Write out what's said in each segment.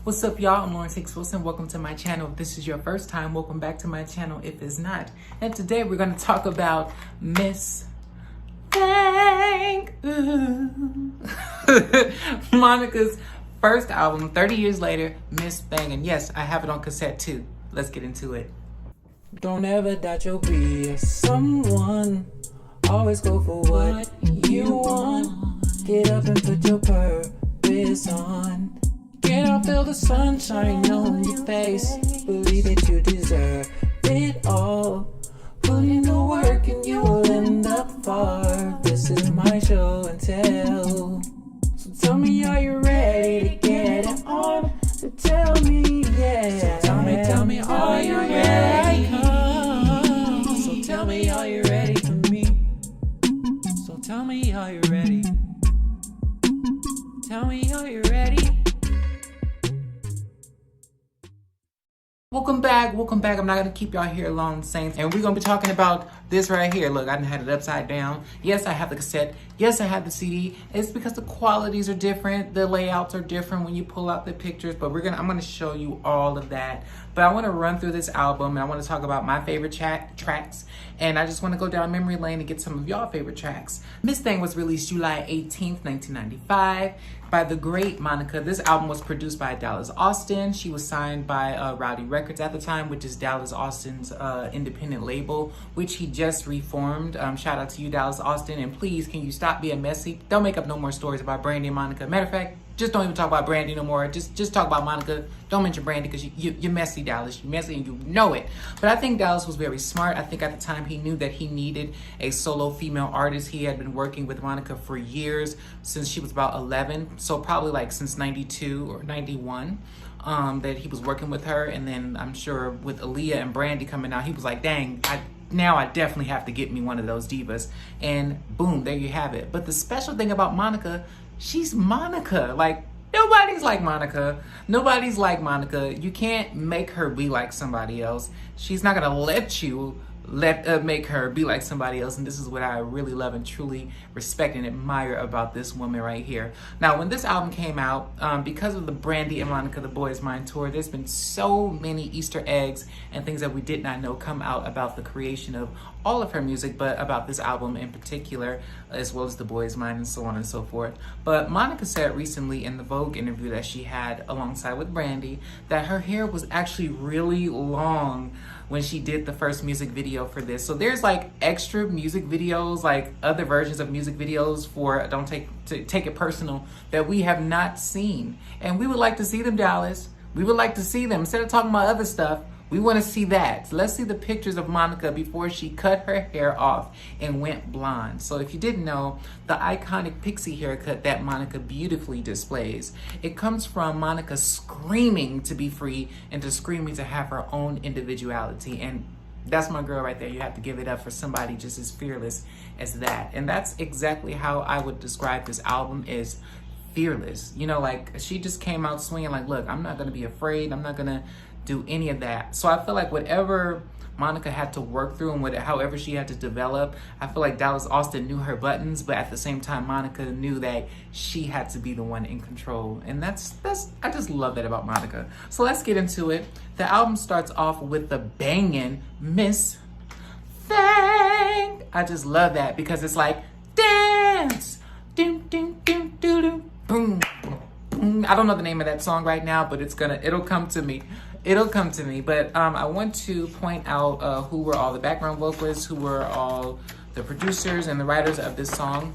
What's up, y'all? I'm Lauren Hicks Wilson. Welcome to my channel. If this is your first time, welcome back to my channel if it's not. And today we're going to talk about Miss Thang. Monica's first album, 30 years later, Miss Thang. And yes, I have it on cassette too. Let's get into it. Don't ever doubt you'll be someone. Always go for what you want. Get up and put your purpose on. Get up, feel the sunshine on your face. Believe that you deserve it all. Put in the work and you will end up far. This is my show and tell. So tell me, are you ready to get it on? So tell me, yeah. So tell me, are you ready? So tell me, are you ready for me? So tell me, are you ready? Tell me, are you ready? Welcome back. I'm not gonna keep y'all here long, Saints. And we're gonna be talking about this right here. Look, I done had it upside down. Yes, I have the cassette. Yes, I have the CD. It's because the qualities are different. The layouts are different when you pull out the pictures, but I'm gonna show you all of that. But I wanna run through this album and I wanna talk about my favorite tracks. And I just wanna go down memory lane and get some of y'all favorite tracks. Miss Thang was released July 18th, 1995 by the great Monica. This album was produced by Dallas Austin. She was signed by Rowdy Records at the time, which is Dallas Austin's independent label, which he just reformed. Shout out to you, Dallas Austin. And please, can you stop being messy? Don't make up no more stories about Brandy and Monica. Matter of fact, just don't even talk about Brandy no more. Just talk about Monica. Don't mention Brandy because you're messy, Dallas. You're messy and you know it. But I think Dallas was very smart. I think at the time he knew that he needed a solo female artist. He had been working with Monica for years, since she was about 11. So probably like since 92 or 91 that he was working with her. And then I'm sure with Aaliyah and Brandy coming out, he was like, dang, now I definitely have to get me one of those divas. And boom, there you have it. But the special thing about Monica, she's Monica. Like, nobody's like Monica. Nobody's like Monica. You can't make her be like somebody else. She's not gonna let you make her be like somebody else. And this is what I really love and truly respect and admire about this woman right here. Now, when this album came out, because of the Brandy and Monica, the Boys Mind tour, there's been so many Easter eggs and things that we did not know come out about the creation of all of her music, but about this album in particular, as well as the Boys Mind and so on and so forth. But Monica said recently in the Vogue interview that she had alongside with Brandy that her hair was actually really long when she did the first music video for this. So there's like extra music videos, like other versions of music videos for Don't Take It Personal that we have not seen. And we would like to see them, Dallas. We would like to see them. Instead of talking about other stuff, we want to see that. So let's see the pictures of Monica before she cut her hair off and went blonde. So if you didn't know, the iconic pixie haircut that Monica beautifully displays, it comes from Monica screaming to be free and to screaming to have her own individuality. And that's my girl right there. You have to give it up for somebody just as fearless as that. And that's exactly how I would describe this album, is fearless. You know, like she just came out swinging like, look, I'm not going to be afraid. I'm not going to do any of that. So I feel like whatever Monica had to work through and however she had to develop, I feel like Dallas Austin knew her buttons, but at the same time, Monica knew that she had to be the one in control. And that's I just love that about Monica. So let's get into it. The album starts off with the banging Miss Thang. I just love that because it's like, dance, doom, doom, doom, doo, doo, boom, boom. I don't know the name of that song right now, but it'll come to me. It'll come to me. But I want to point out who were all the background vocalists, who were all the producers and the writers of this song.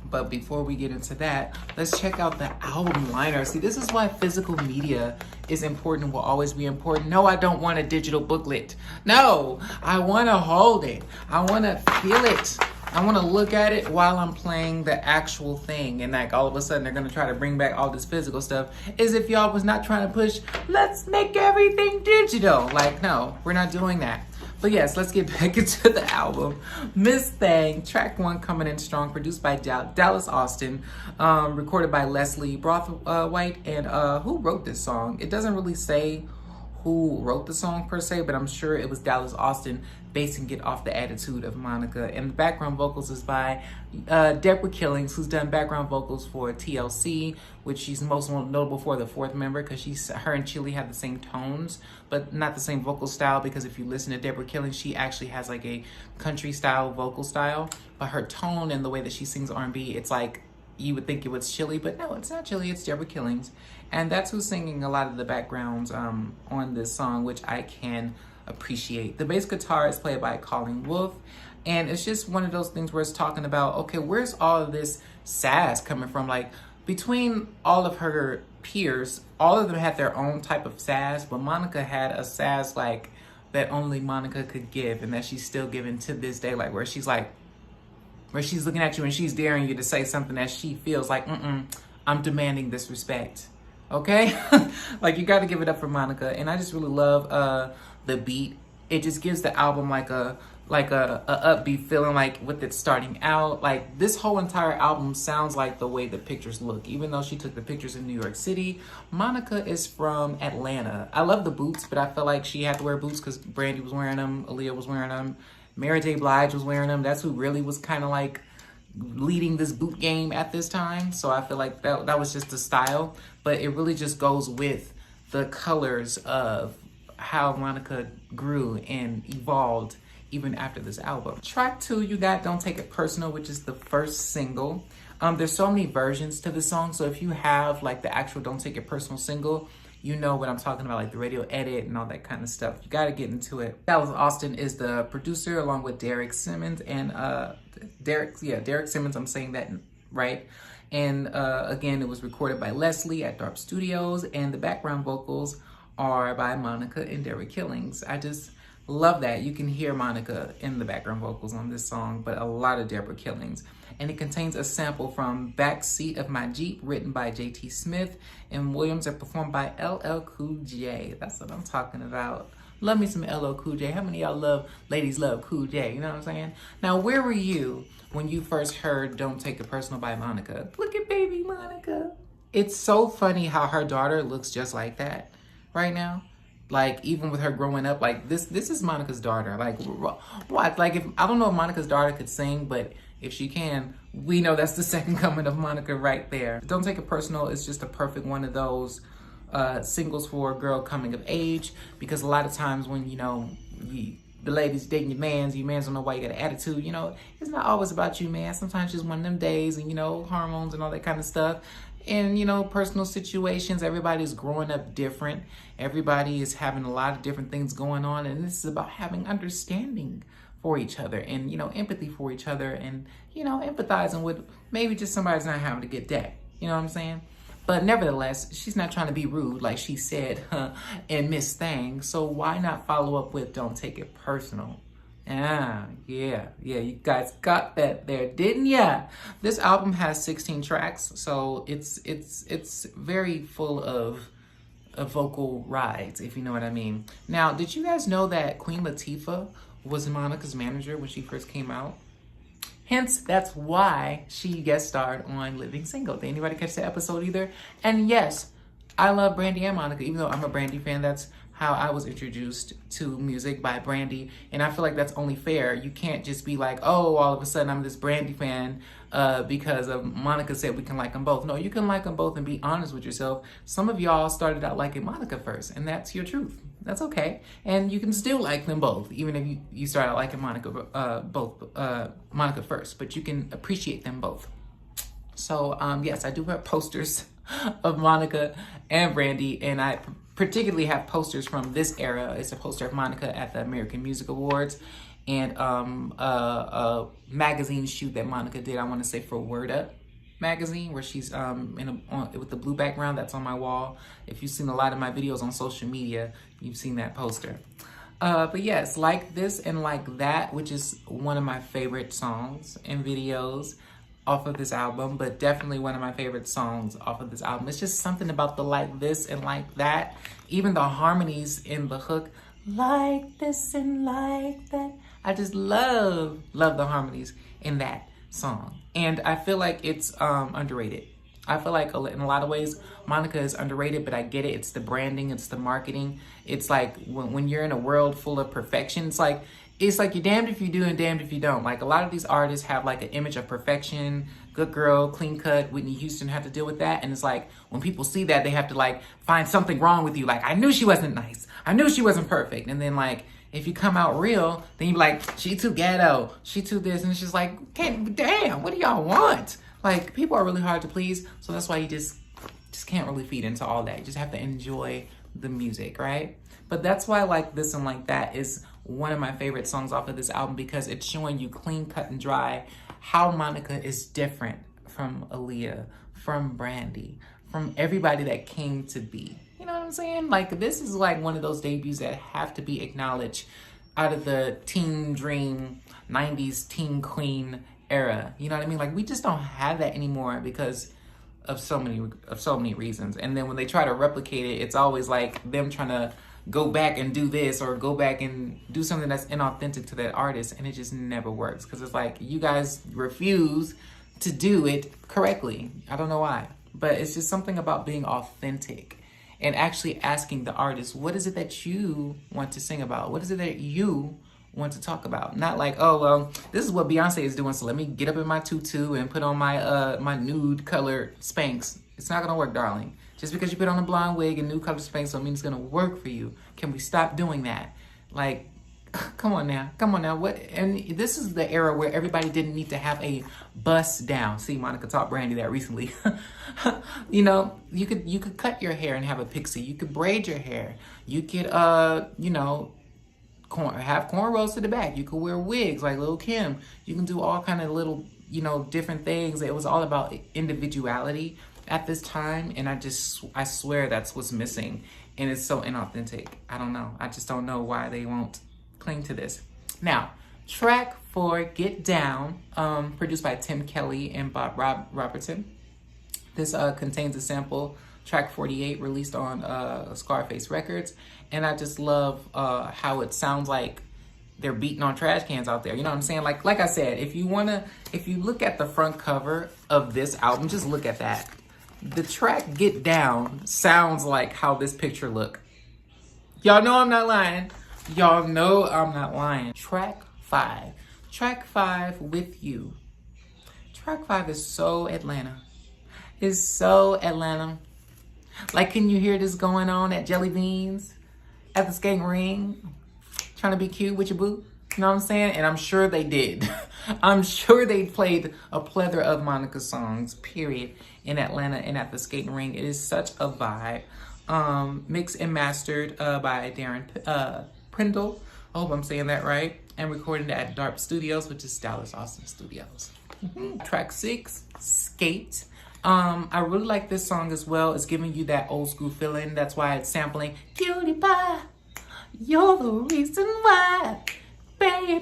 But before we get into that, let's check out the album liner. See, this is why physical media is important and will always be important. No, I don't want a digital booklet. No, I want to hold it. I want to feel it. I want to look at it while I'm playing the actual thing. And like all of a sudden they're going to try to bring back all this physical stuff as if y'all was not trying to push, let's make everything digital. Like, no, we're not doing that. But yes, let's get back into the album. Miss Thang, track 1 coming in strong, produced by Dallas Austin, recorded by Leslie Brothwaite. And who wrote this song? It doesn't really say who wrote the song per se, but I'm sure it was Dallas Austin basing it off the attitude of Monica. And the background vocals is by Deborah Killings, who's done background vocals for TLC, which she's most notable for, the fourth member, because her and Chili have the same tones, but not the same vocal style, because if you listen to Deborah Killings, she actually has like a country style vocal style, but her tone and the way that she sings R&B, it's like, you would think it was Chili, but no, it's not Chili, it's Deborah Killings. And that's who's singing a lot of the backgrounds on this song, which I can appreciate. The bass guitar is played by Colleen Wolfe, and it's just one of those things where it's talking about, okay, where's all of this sass coming from? Like, between all of her peers, all of them had their own type of sass, but Monica had a sass like that only Monica could give, and that she's still giving to this day, like where she's looking at you and she's daring you to say something that she feels like, I'm demanding this respect. Okay? Like, you got to give it up for Monica. And I just really love the beat. It just gives the album like a upbeat feeling, like with it starting out. Like, this whole entire album sounds like the way the pictures look. Even though she took the pictures in New York City, Monica is from Atlanta. I love the boots, but I feel like she had to wear boots because Brandy was wearing them, Aaliyah was wearing them, Mary J. Blige was wearing them. That's who really was kind of like leading this boot game at this time. So I feel like that was just the style, but it really just goes with the colors of how Monica grew and evolved even after this album. Track 2, you got Don't Take It Personal, which is the first single. There's so many versions to the song, so if you have like the actual Don't Take It Personal single, you know what I'm talking about, like the radio edit and all that kind of stuff. You got to get into it. Dallas Austin is the producer, along with Derek Simmons and Derek Simmons. I'm saying that right. And again, it was recorded by Leslie at Darp Studios, and the background vocals are by Monica and Derek Killings. I just love that. You can hear Monica in the background vocals on this song, but a lot of Deborah Killings. And it contains a sample from Backseat of My Jeep, written by J.T. Smith and Williams, and performed by LL Cool J. That's what I'm talking about. Love me some LL Cool J. How many of y'all ladies love Cool J? You know what I'm saying? Now, where were you when you first heard Don't Take It Personal by Monica? Look at baby Monica. It's so funny how her daughter looks just like that right now. Like, even with her growing up, like this is Monica's daughter. Like, what? Like, if I don't know if Monica's daughter could sing, but if she can, we know that's the second coming of Monica right there. Don't Take It Personal is just a perfect one of those singles for a girl coming of age, because a lot of times when, you know, the ladies dating your mans don't know why you got an attitude, you know, it's not always about you, man. Sometimes it's just one of them days, and, you know, hormones and all that kind of stuff. And, you know, personal situations, everybody's growing up different. Everybody is having a lot of different things going on. And this is about having understanding for each other and, you know, empathy for each other and, you know, empathizing with maybe just somebody's not having a good day. You know what I'm saying? But nevertheless, she's not trying to be rude, like she said in Miss Thang. So why not follow up with Don't Take It Personal? Yeah, you guys got that there, didn't ya? This album has 16 tracks, so it's very full of vocal rides, if you know what I mean. Now, did you guys know that Queen Latifah was Monica's manager when she first came out? Hence, that's why she guest starred on Living Single. Did anybody catch that episode either? And yes, I love Brandy and Monica, even though I'm a Brandy fan. That's how I was introduced to music, by Brandy. And I feel like that's only fair. You can't just be like, oh, all of a sudden I'm this Brandy fan because of Monica said we can like them both. No, you can like them both and be honest with yourself. Some of y'all started out liking Monica first, and that's your truth. That's okay. And you can still like them both, even if you start out liking Monica Monica first, but you can appreciate them both. So yes, I do have posters of Monica and Brandy, and I particularly have posters from this era. It's a poster of Monica at the American Music Awards, and a magazine shoot that Monica did, I want to say for Word Up magazine, where she's with the blue background. That's on my wall. If you've seen a lot of my videos on social media, you've seen that poster. But yes, Like This and Like That, which is one of my favorite songs and videos off of this album, but definitely one of my favorite songs off of this album. It's just something about the Like This and Like That. Even the harmonies in the hook, like this and like that. I just love the harmonies in that song. And I feel like it's underrated. I feel like in a lot of ways, Monica is underrated, but I get it. It's the branding, it's the marketing. It's like when you're in a world full of perfection, it's like you're damned if you do and damned if you don't. Like a lot of these artists have like an image of perfection, good girl, clean cut. Whitney Houston had to deal with that. And it's like when people see that, they have to like find something wrong with you. Like, I knew she wasn't nice. I knew she wasn't perfect. And then like, if you come out real, then you be like, she too ghetto, she too this. And it's just like, damn, what do y'all want? Like, people are really hard to please. So that's why you just can't really feed into all that. You just have to enjoy the music, right? But that's why like This and Like That is one of my favorite songs off of this album, because it's showing you clean, cut, and dry how Monica is different from Aaliyah, from Brandy, from everybody that came to be. You know what I'm saying? Like, this is like one of those debuts that have to be acknowledged out of the teen dream 90s teen queen era. You know what I mean? Like, we just don't have that anymore because of so many reasons. And then when they try to replicate it, it's always like them trying to go back and do this or go back and do something that's inauthentic to that artist, and it just never works because it's like you guys refuse to do it correctly. I don't know why, but it's just something about being authentic and actually asking the artist, what is it that you want to sing about? What is it that you want to talk about? Not like, oh, well, this is what Beyonce is doing, so let me get up in my tutu and put on my my nude colored Spanx. It's not gonna work, darling. Just because you put on a blonde wig and nude colored Spanx don't mean it's gonna work for you. Can we stop doing that? Like, come on now. What? And this is the era where everybody didn't need to have a bust down. See, Monica taught Brandy that recently. You know, you could cut your hair and have a pixie. You could braid your hair. You could you know, have cornrows to the back. You could wear wigs like Lil' Kim. You can do all kind of little, you know, different things. It was all about individuality at this time, and I swear that's what's missing, and it's so inauthentic. I don't know. I just don't know why they won't cling to this. Now, track 4, Get Down, produced by Tim Kelly and Bob Robertson. This contains a sample, track 48, released on Scarface Records, and I just love how it sounds like they're beating on trash cans out there. You know what I'm saying? Like I said, if you look at the front cover of this album, just look at that. The track Get Down sounds like how this picture look. Y'all know I'm not lying. Y'all know I'm not lying. Track 5. Track 5, With You. Track 5 is so Atlanta. It's so Atlanta. Like, can you hear this going on at Jelly Beans? At the skating ring? Trying to be cute with your boo? You know what I'm saying? And I'm sure they did. I'm sure they played a plethora of Monica songs, period, in Atlanta and at the skating ring. It is such a vibe. Mixed and mastered by Darren Prindle. I hope I'm saying that right. And recorded at DARP Studios, which is Dallas Austin Studios. Track 6, Skate. I really like this song as well. It's giving you that old school feeling. That's why it's sampling Cutie Pie. You're the reason why, baby.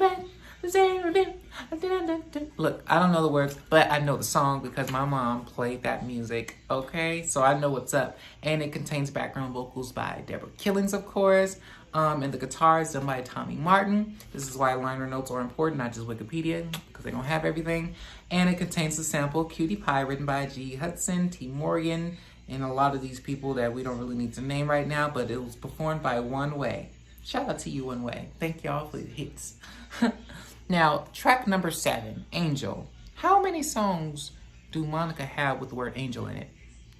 Look, I don't know the words, but I know the song because my mom played that music, okay? So I know what's up. And it contains background vocals by Deborah Killings, of course. And the guitar is done by Tommy Martin. This is why liner notes are important, not just Wikipedia, because they don't have everything. And it contains the sample Cutie Pie, written by G. Hudson, T. Morgan, and a lot of these people that we don't really need to name right now, but it was performed by One Way. Shout out to you, One Way. Thank y'all for the hits. Now, track number 7, Angel. How many songs do Monica have with the word angel in it?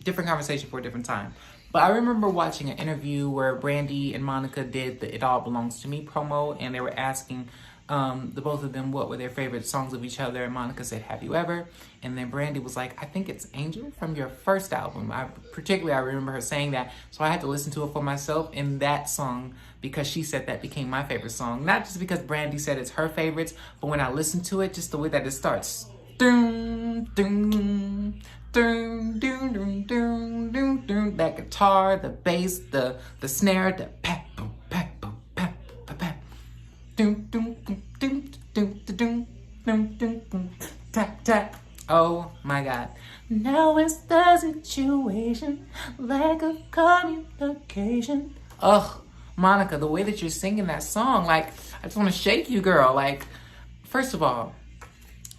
Different conversation for a different time. But I remember watching an interview where Brandy and Monica did the It All Belongs to Me promo, and they were asking the both of them what were their favorite songs of each other, and Monica said, Have You Ever? And then Brandy was like, I think it's Angel from your first album. I remember her saying that, so I had to listen to it for myself, and that song, because she said that, became my favorite song. Not just because Brandy said it's her favorites, but when I listened to it, just the way that it starts. Dun, dun, dun, dun, dun, dun, dun, dun. That guitar, the bass, the snare, the pat, boom, pat, boom, pat, pat, pat. Dun, dun, dun, dun, dun, dun, dun, dun, dun, tap, tap. Oh my God. Now it's the situation, lack of communication. Ugh, Monica, the way that you're singing that song, like, I just want to shake you, girl. Like, first of all,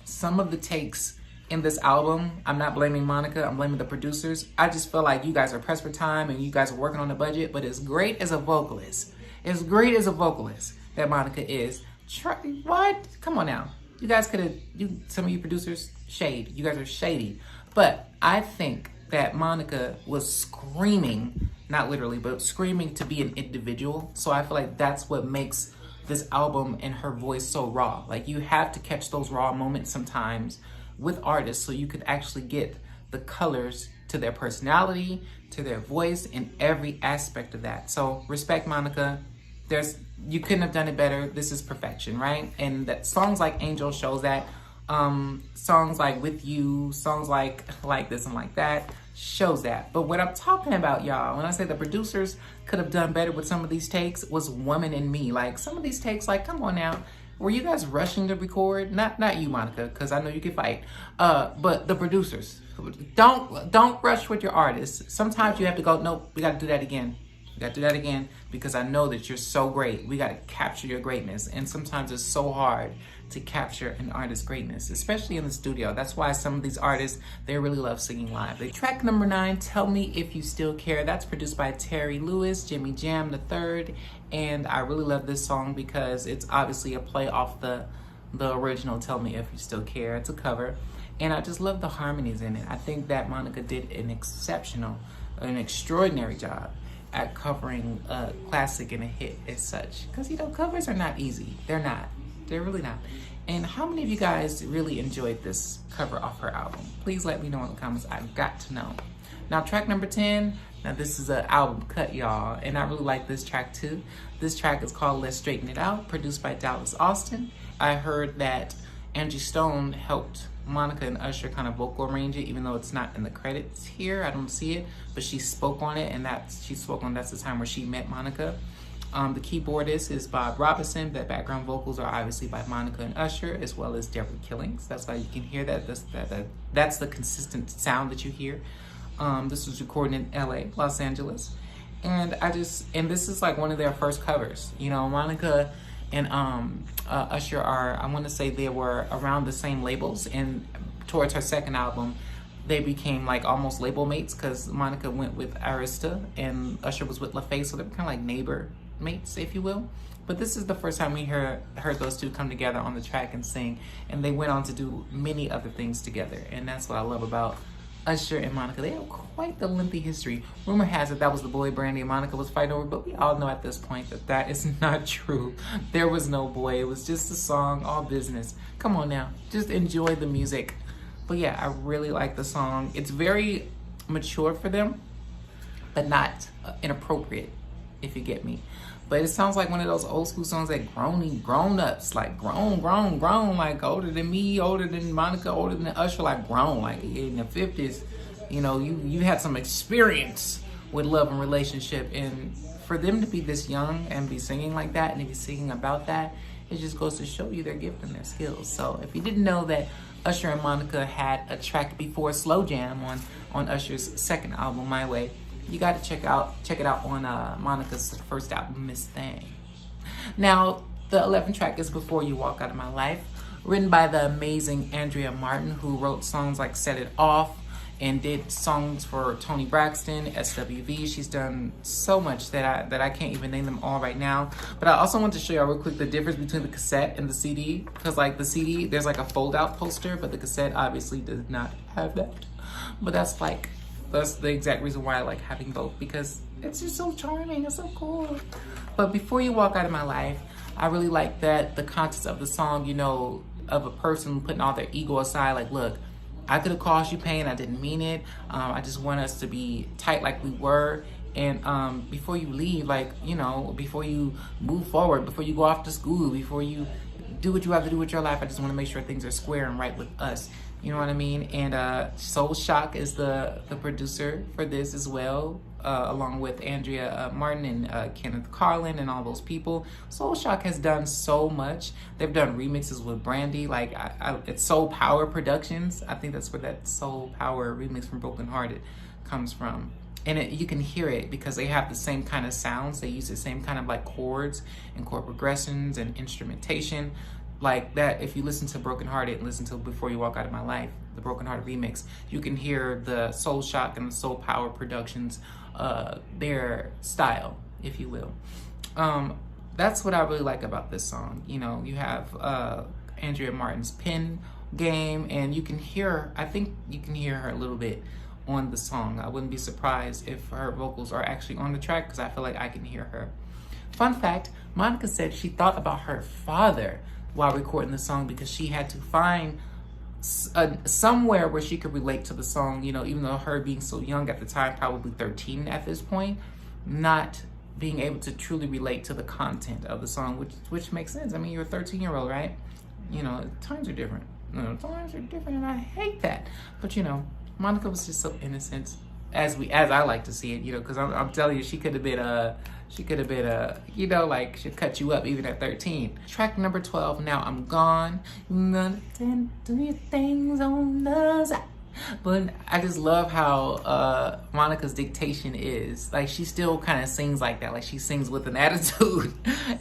some of the takes in this album, I'm not blaming Monica, I'm blaming the producers. I just feel like you guys are pressed for time and you guys are working on the budget, but as great as a vocalist, that Monica is, what? Come on now. You guys could have, some of you producers, shade. You guys are shady. But I think that Monica was screaming, not literally, but screaming to be an individual. So I feel like that's what makes this album and her voice so raw. Like, you have to catch those raw moments sometimes with artists so you could actually get the colors to their personality, to their voice, and every aspect of that. So respect, Monica. You couldn't have done it better. This is perfection, right? And that songs like Angel shows that. Songs like With You, songs like This and Like That shows that. But what I'm talking about, y'all, when I say the producers could have done better with some of these takes, was Woman in Me. Like, some of these takes, like, come on now. Were you guys rushing to record? Not you, Monica, because I know you can fight. But the producers, don't rush with your artists. Sometimes you have to go, nope, we got to do that again. We got to do that again because I know that you're so great. We got to capture your greatness. And sometimes it's so hard to capture an artist's greatness, especially in the studio. That's why some of these artists, they really love singing live. Track number 9, Tell Me If You Still Care. That's produced by Terry Lewis, Jimmy Jam III. And I really love this song because it's obviously a play off the original Tell Me If You Still Care. It's a cover. And I just love the harmonies in it. I think that Monica did an extraordinary job at covering a classic and a hit as such. Because, you know, covers are not easy. They're not. They're really not. And how many of you guys really enjoyed this cover off her album? Please let me know in the comments. I've got to know. Now, track number 10. Now, this is an album cut, y'all. And I really like this track, too. This track is called Let's Straighten It Out, produced by Dallas Austin. I heard that Angie Stone helped Monica and Usher kind of vocal arrange it, even though it's not in the credits here. I don't see it, but she spoke on it, and that's the time where she met Monica. The keyboardist is Bob Robinson. The background vocals are obviously by Monica and Usher, as well as Deborah Killings. That's why you can hear that. That's the consistent sound that you hear. This was recorded in LA, Los Angeles. And this is like one of their first covers. You know, Monica and Usher I want to say they were around the same labels, and towards her second album, they became like almost label mates because Monica went with Arista and Usher was with LaFace, so they were kind of like neighbor mates, if you will. But this is the first time we heard those two come together on the track and sing, and they went on to do many other things together, and that's what I love about Usher and Monica. They have quite the lengthy history. Rumor has it that was the boy Brandy and Monica was fighting over, but we all know at this point that is not true. There was no boy. It was just a song, all business. Come on now, just enjoy the music. But yeah, I really like the song. It's very mature for them, but not inappropriate, if you get me. But it sounds like one of those old school songs that grown-ups, like grown, like older than me, older than Monica, older than Usher, like grown, like in the 50s. You know, you had some experience with love and relationship. And for them to be this young and be singing like that and to be singing about that, it just goes to show you their gift and their skills. So if you didn't know that Usher and Monica had a track before Slow Jam on Usher's second album, My Way, you got to check it out on Monica's first album, Miss Thang. Now, the 11th track is Before You Walk Out of My Life, written by the amazing Andrea Martin, who wrote songs like Set It Off and did songs for Toni Braxton, SWV. She's done so much that I can't even name them all right now. But I also want to show y'all real quick the difference between the cassette and the CD, because like the CD, there's like a fold-out poster, but the cassette obviously does not have that. But that's the exact reason why I like having both, because it's just so charming, it's so cool. But Before You Walk Out of My Life, I really like that the context of the song, you know, of a person putting all their ego aside, like, look, I could have caused you pain, I didn't mean it. I just want us to be tight like we were. And before you leave, like, you know, before you move forward, before you go off to school, before you do what you have to do with your life, I just want to make sure things are square and right with us. You know what I mean? And Soul Shock is the producer for this as well, along with Andrea Martin and Kenneth Carlin and all those people. Soul Shock has done so much. They've done remixes with Brandy. Like, it's Soul Power Productions. I think that's where that Soul Power remix from Broken Hearted comes from. And you can hear it because they have the same kind of sounds. They use the same kind of like chords and chord progressions and instrumentation. Like that, if you listen to Broken Hearted and listen to Before You Walk Out of My Life, the Broken Heart remix, you can hear the Soul Shock and the Soul Power Productions, their style, if you will. That's what I really like about this song. You know, you have Andrea Martin's pen game, and you can hear, I think you can hear her a little bit on the song. I wouldn't be surprised if her vocals are actually on the track, because I feel like I can hear her. Fun fact, Monica said she thought about her father while recording the song, because she had to find somewhere where she could relate to the song, you know, even though her being so young at the time, probably 13 at this point, not being able to truly relate to the content of the song, which makes sense. I mean, you're a 13-year-old, right? You know, times are different. You know, times are different, and I hate that. But you know, Monica was just so innocent, as I like to see it. You know, because I'm telling you, she could have been you know, like, she'd cut you up even at 13. Track number 12. Now I'm gone. I'm gonna tend to do your things on the side. But I just love how Monica's dictation is. Like, she still kind of sings like that. Like, she sings with an attitude.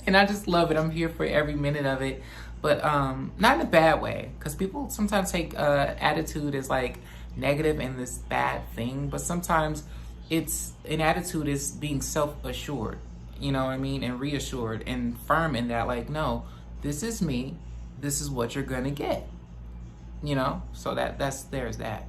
And I just love it. I'm here for every minute of it. But not in a bad way. Because people sometimes take attitude as, like, negative and this bad thing. But sometimes it's an attitude is being self-assured. You know what I mean? And reassured and firm in that, like, no, this is me. This is what you're going to get. You know, so there's that.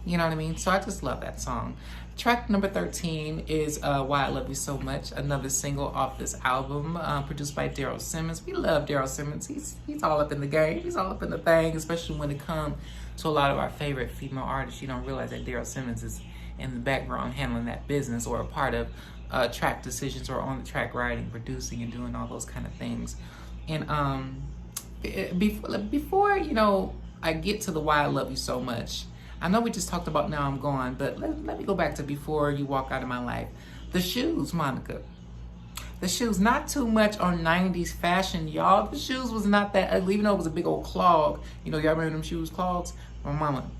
You know what I mean? So I just love that song. Track number 13 is Why I Love You So Much, another single off this album, produced by Daryl Simmons. We love Daryl Simmons. He's all up in the game. He's all up in the thing, especially when it comes to a lot of our favorite female artists. You don't realize that Daryl Simmons is in the background handling that business, or a part of track decisions, or on the track writing, producing, and doing all those kind of things. And before you know, I get to the Why I Love You So Much, I know we just talked about Now I'm Gone, but let me go back to Before You Walk Out of My Life. The shoes, Monica. The shoes, not too much on 90s fashion, y'all. The shoes was not that ugly, even though it was a big old clog. You know, y'all remember them shoes, clogs? My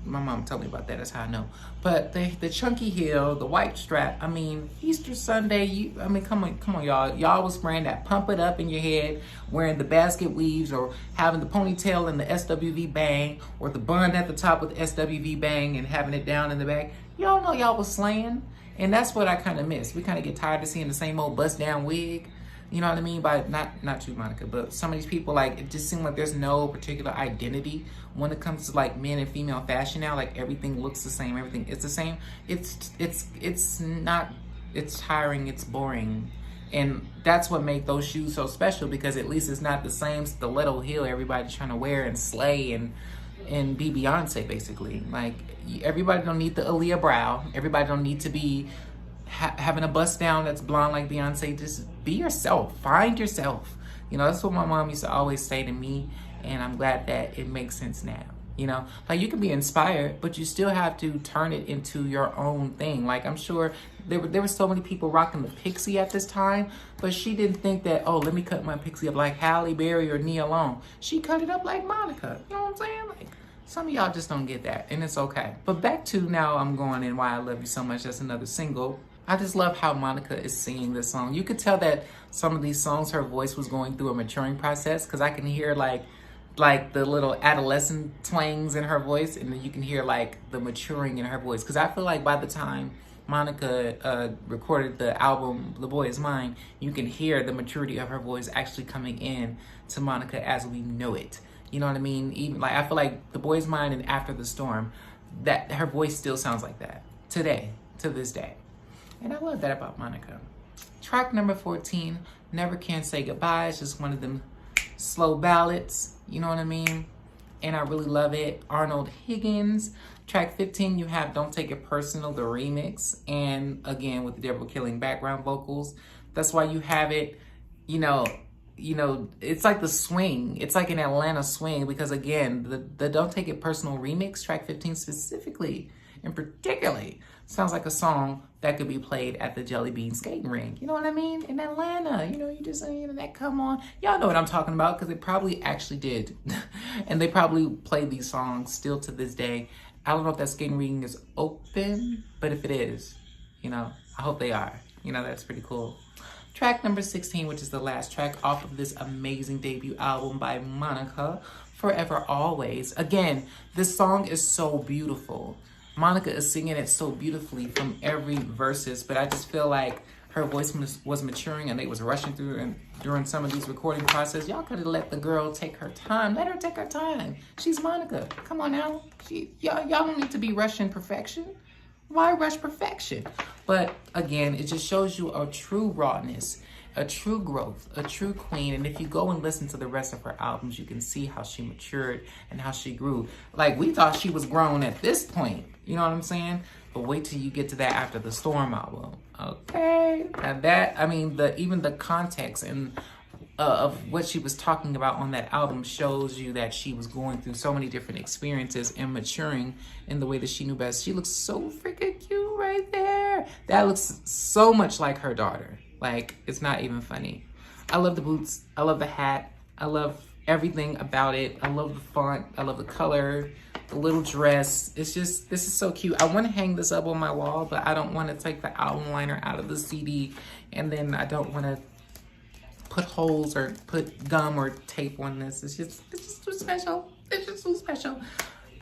mama told me about that, that's how I know. But the chunky heel, the white strap, I mean, Easter Sunday, come on, y'all. Y'all was wearing that pump it up in your head, wearing the basket weaves, or having the ponytail and the SWV bang, or the bun at the top with the SWV bang and having it down in the back. Y'all know y'all was slaying, and that's what I kind of miss. We kind of get tired of seeing the same old bust down wig. You know what I mean? By not you, Monica, but some of these people, like, it just seems like there's no particular identity when it comes to, like, men and female fashion now. Like, everything looks the same, everything is the same. It's not, it's tiring, it's boring. And that's what makes those shoes so special, because at least it's not the same stiletto heel everybody's trying to wear and slay and be Beyonce, basically. Like, everybody don't need the Aaliyah brow. Everybody don't need to be having a bust down that's blonde like Beyonce. Just be yourself, find yourself. You know, that's what my mom used to always say to me, and I'm glad that it makes sense now. You know, like, you can be inspired, but you still have to turn it into your own thing. Like, I'm sure there were so many people rocking the pixie at this time, but she didn't think that, oh, let me cut my pixie up like Halle Berry or Nia Long. She cut it up like Monica. You know what I'm saying? Like, some of y'all just don't get that, and it's okay. But back to Now I'm Going and Why I Love You So Much. That's another single. I just love how Monica is singing this song. You could tell that some of these songs, her voice was going through a maturing process, because I can hear like the little adolescent twangs in her voice, and then you can hear like the maturing in her voice. Because I feel like by the time Monica recorded the album The Boy Is Mine, you can hear the maturity of her voice actually coming in to Monica as we know it. You know what I mean? Even like, I feel like The Boy Is Mine and After the Storm, that her voice still sounds like that today, to this day. And I love that about Monica. Track number 14, Never Can Say Goodbye. It's just one of them slow ballads, you know what I mean? And I really love it. Arnold Higgins. Track 15, you have Don't Take It Personal, the remix. And again, with the Deborah Killing background vocals. That's why you have it, you know, it's like the swing. It's like an Atlanta swing, because again, the Don't Take It Personal remix, track 15 specifically and particularly, sounds like a song that could be played at the Jelly Bean skating rink. You know what I mean? In Atlanta, you know, you just saying that, come on. Y'all know what I'm talking about, because they probably actually did. And they probably play these songs still to this day. I don't know if that skating rink is open, but if it is, you know, I hope they are. You know, that's pretty cool. Track number 16, which is the last track off of this amazing debut album by Monica, forever, always. Again, this song is so beautiful. Monica is singing it so beautifully from every verses, but I just feel like her voice was maturing and they was rushing through, and during some of these recording process, y'all could have let the girl take her time. Let her take her time. She's Monica. Come on now. Y'all don't need to be rushing perfection. Why rush perfection? But again, it just shows you a true rawness, a true growth, a true queen. And if you go and listen to the rest of her albums, you can see how she matured and how she grew. Like, we thought she was grown at this point. You know what I'm saying? But wait till you get to that after the Storm album. Okay. And that, I mean, even the context and of what she was talking about on that album shows you that she was going through so many different experiences and maturing in the way that she knew best. She looks so freaking cute right there. That looks so much like her daughter. Like, it's not even funny. I love the boots. I love the hat. I love everything about it. I love the font. I love the color, the little dress. It's just, this is so cute. I want to hang this up on my wall, but I don't want to take the album liner out of the CD. And then I don't want to put holes or put gum or tape on this. It's just too special. It's just too special.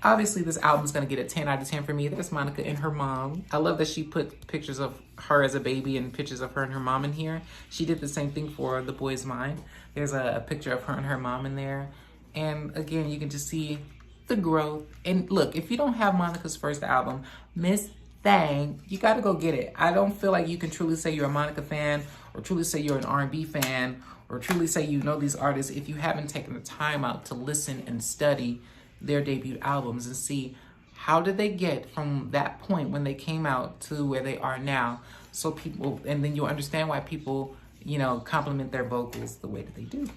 Obviously, this album's gonna get a 10 out of 10 for me. There's Monica and her mom. I love that she put pictures of her as a baby and pictures of her and her mom in here. She did the same thing for The Boy's Mind. There's a picture of her and her mom in there. And again, you can just see the growth. And look, if you don't have Monica's first album, Miss Thang, you gotta go get it. I don't feel like you can truly say you're a Monica fan or truly say you're an R&B fan or truly say you know these artists if you haven't taken the time out to listen and study their debut albums and see how did they get from that point when they came out to where they are now. So people, and then you'll understand why people, you know, compliment their vocals the way that they do.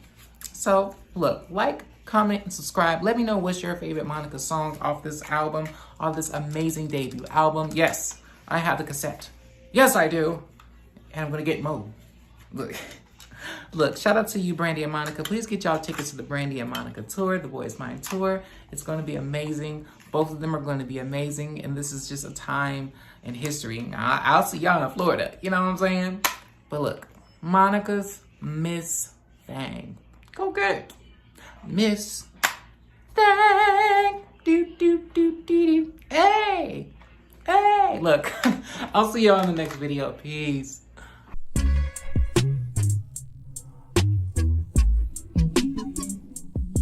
So look, like, comment, and subscribe. Let me know what's your favorite Monica song off this album, off this amazing debut album. Yes, I have the cassette. Yes, I do. And I'm gonna get more. Look, shout out to you, Brandy and Monica. Please get y'all tickets to the Brandy and Monica tour, the Boys Mind tour. It's going to be amazing. Both of them are going to be amazing. And this is just a time in history. I'll see y'all in Florida. You know what I'm saying? But look, Monica's Miss Thang. Go get it. Miss Thang. Do, do, do, do, do. Hey. Hey. Look, I'll see y'all in the next video. Peace.